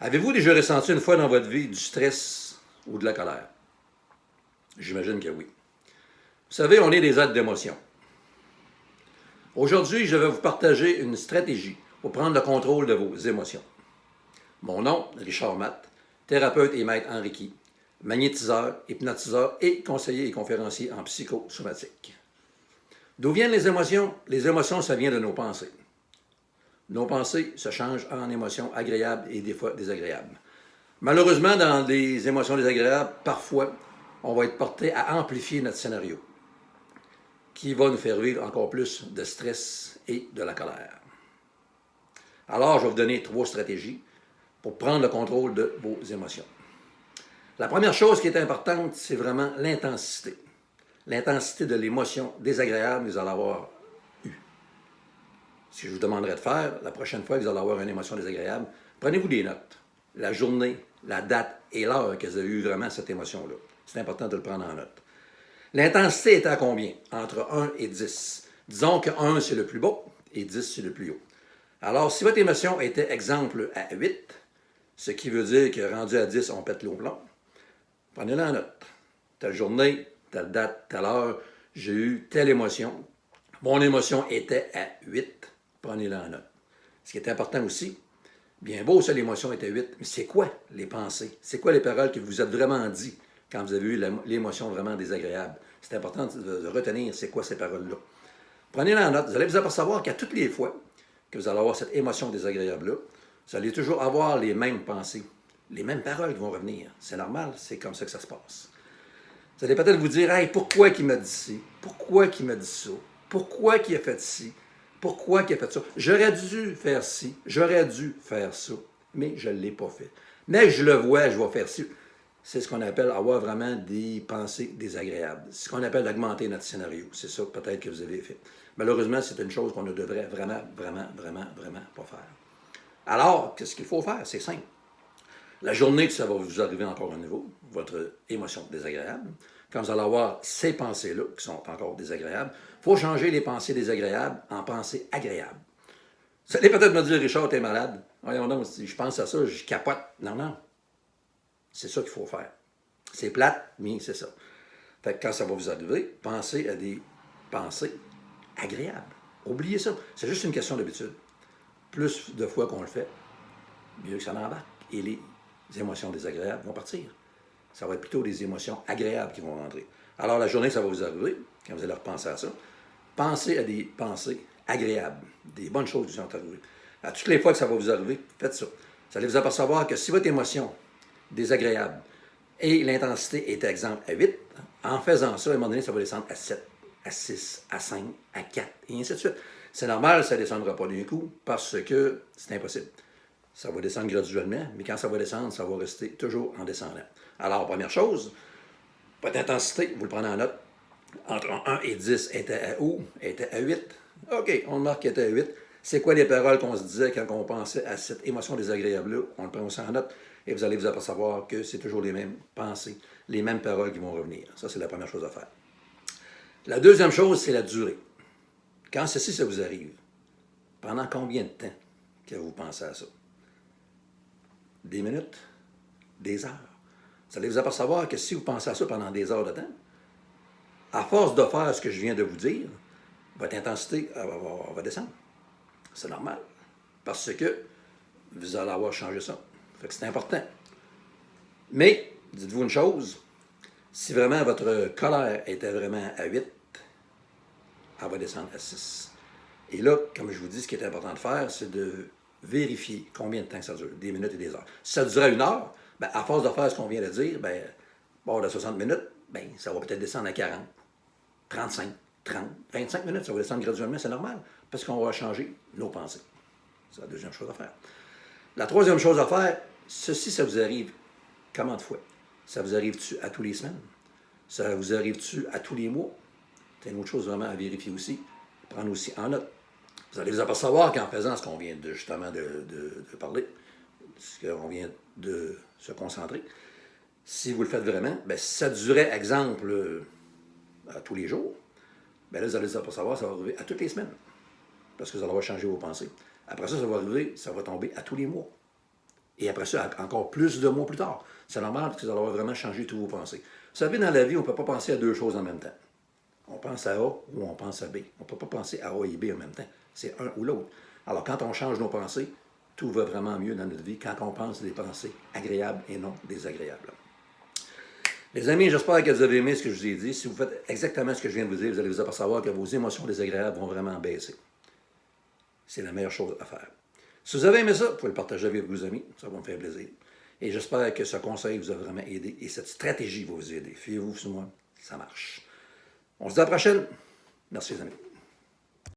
Avez-vous déjà ressenti une fois dans votre vie du stress ou de la colère? J'imagine que oui. Vous savez, on est des êtres d'émotion. Aujourd'hui, je vais vous partager une stratégie pour prendre le contrôle de vos émotions. Mon nom, Richard Matt, thérapeute et maître en Reiki, magnétiseur, hypnotiseur et conseiller et conférencier en psychosomatique. D'où viennent les émotions? Les émotions, ça vient de nos pensées. Nos pensées se changent en émotions agréables et des fois désagréables. Malheureusement, dans des émotions désagréables, parfois, on va être porté à amplifier notre scénario, qui va nous faire vivre encore plus de stress et de la colère. Alors, je vais vous donner 3 stratégies pour prendre le contrôle de vos émotions. La première chose qui est importante, c'est vraiment l'intensité. L'intensité de l'émotion désagréable que vous allez avoir eue. Ce que je vous demanderai de faire, la prochaine fois que vous allez avoir une émotion désagréable, prenez-vous des notes. La journée, la date et l'heure que vous avez eu vraiment cette émotion-là. C'est important de le prendre en note. L'intensité est à combien? Entre 1 et 10. Disons que 1, c'est le plus bas et 10, c'est le plus haut. Alors, si votre émotion était, exemple, à 8, ce qui veut dire que rendu à 10, on pète l'eau plomb, prenez-la en note. Telle journée, telle date, telle heure, j'ai eu telle émotion. Mon émotion était à 8, prenez-la en note. Ce qui est important aussi, bien beau, ça, l'émotion était 8, mais c'est quoi les pensées? C'est quoi les paroles que vous êtes vraiment dit quand vous avez eu l'émotion vraiment désagréable? C'est important de retenir c'est quoi ces paroles-là. Prenez-la en note. Vous allez vous apercevoir qu'à toutes les fois que vous allez avoir cette émotion désagréable-là, vous allez toujours avoir les mêmes pensées, les mêmes paroles qui vont revenir. C'est normal, c'est comme ça que ça se passe. Vous allez peut-être vous dire, hey, pourquoi il m'a dit ci? Pourquoi il m'a dit ça? Pourquoi il a fait ci? Pourquoi il a fait ça? J'aurais dû faire ci, j'aurais dû faire ça, mais je ne l'ai pas fait. Mais je le vois, je vais faire ci. C'est ce qu'on appelle avoir vraiment des pensées désagréables. C'est ce qu'on appelle augmenter notre scénario. C'est ça peut-être que vous avez fait. Malheureusement, c'est une chose qu'on ne devrait vraiment pas faire. Alors, qu'est-ce qu'il faut faire? C'est simple. La journée que ça va vous arriver encore à nouveau, votre émotion désagréable, quand vous allez avoir ces pensées-là qui sont encore désagréables, il faut changer les pensées désagréables en pensées agréables. Vous allez peut-être me dire, Richard, t'es malade. Voyons donc, si je pense à ça, je capote. Non, non. C'est ça qu'il faut faire. C'est plate, mais c'est ça. Fait que quand ça va vous arriver, pensez à des pensées agréables. Oubliez ça. C'est juste une question d'habitude. Plus de fois qu'on le fait, mieux que ça n'embarque. Et les émotions désagréables vont partir. Ça va être plutôt des émotions agréables qui vont rentrer. Alors, la journée que ça va vous arriver, quand vous allez repenser à ça, pensez à des pensées agréables, des bonnes choses qui vous sont arrivées. À toutes les fois que ça va vous arriver, faites ça. Vous allez vous apercevoir que si votre émotion désagréable et l'intensité est, exemple, à 8, en faisant ça, à un moment donné, ça va descendre à 7, à 6, à 5, à 4, et ainsi de suite. C'est normal, ça ne descendra pas d'un coup parce que c'est impossible. Ça va descendre graduellement, mais quand ça va descendre, ça va rester toujours en descendant. Alors, première chose, votre intensité, vous le prenez en note, entre 1 et 10 était à où? Était à 8. OK, on marque qu'elle était à 8. C'est quoi les paroles qu'on se disait quand on pensait à cette émotion désagréable-là? On le prend aussi en note et vous allez vous apercevoir que c'est toujours les mêmes pensées, les mêmes paroles qui vont revenir. Ça, c'est la première chose à faire. La deuxième chose, c'est la durée. Quand ceci, ça vous arrive, pendant combien de temps que vous pensez à ça? Des minutes? Des heures? Vous allez vous apercevoir que si vous pensez à ça pendant des heures de temps, à force de faire ce que je viens de vous dire, votre intensité va descendre. C'est normal. Parce que vous allez avoir changé ça. Fait que c'est important. Mais, dites-vous une chose, si vraiment votre colère était vraiment à 8, elle va descendre à 6. Et là, comme je vous dis, ce qui est important de faire, c'est de vérifier combien de temps ça dure, des minutes et des heures. Si ça durait 1 heure, ben, à force de faire ce qu'on vient de dire, ben, bord de 60 minutes, ben, ça va peut-être descendre à 40, 35, 30, 25 minutes, ça va descendre graduellement, c'est normal, parce qu'on va changer nos pensées. C'est la deuxième chose à faire. La troisième chose à faire, ceci, ça vous arrive comment de fois? Ça vous arrive-tu à tous les semaines? Ça vous arrive-tu à tous les mois? C'est une autre chose vraiment à vérifier aussi, prendre aussi en note. Vous allez vous apercevoir qu'en faisant ce qu'on vient justement de parler, ce qu'on vient de se concentrer, si vous le faites vraiment, bien, si ça durait, exemple, à tous les jours, bien là, vous allez vous apercevoir, ça va arriver à toutes les semaines, parce que vous allez avoir changé vos pensées. Après ça, ça va arriver, ça va tomber à tous les mois. Et après ça, encore plus de mois plus tard. C'est normal parce que vous allez avoir vraiment changé tous vos pensées. Vous savez, dans la vie, on ne peut pas penser à deux choses en même temps. On pense à A ou on pense à B. On ne peut pas penser à A et B en même temps. C'est un ou l'autre. Alors, quand on change nos pensées, tout va vraiment mieux dans notre vie quand on pense des pensées agréables et non désagréables. Les amis, j'espère que vous avez aimé ce que je vous ai dit. Si vous faites exactement ce que je viens de vous dire, vous allez vous apercevoir que vos émotions désagréables vont vraiment baisser. C'est la meilleure chose à faire. Si vous avez aimé ça, vous pouvez le partager avec vos amis. Ça va me faire plaisir. Et j'espère que ce conseil vous a vraiment aidé et cette stratégie va vous aider. Fiez-vous sur moi, ça marche. On se dit à la prochaine. Merci les amis.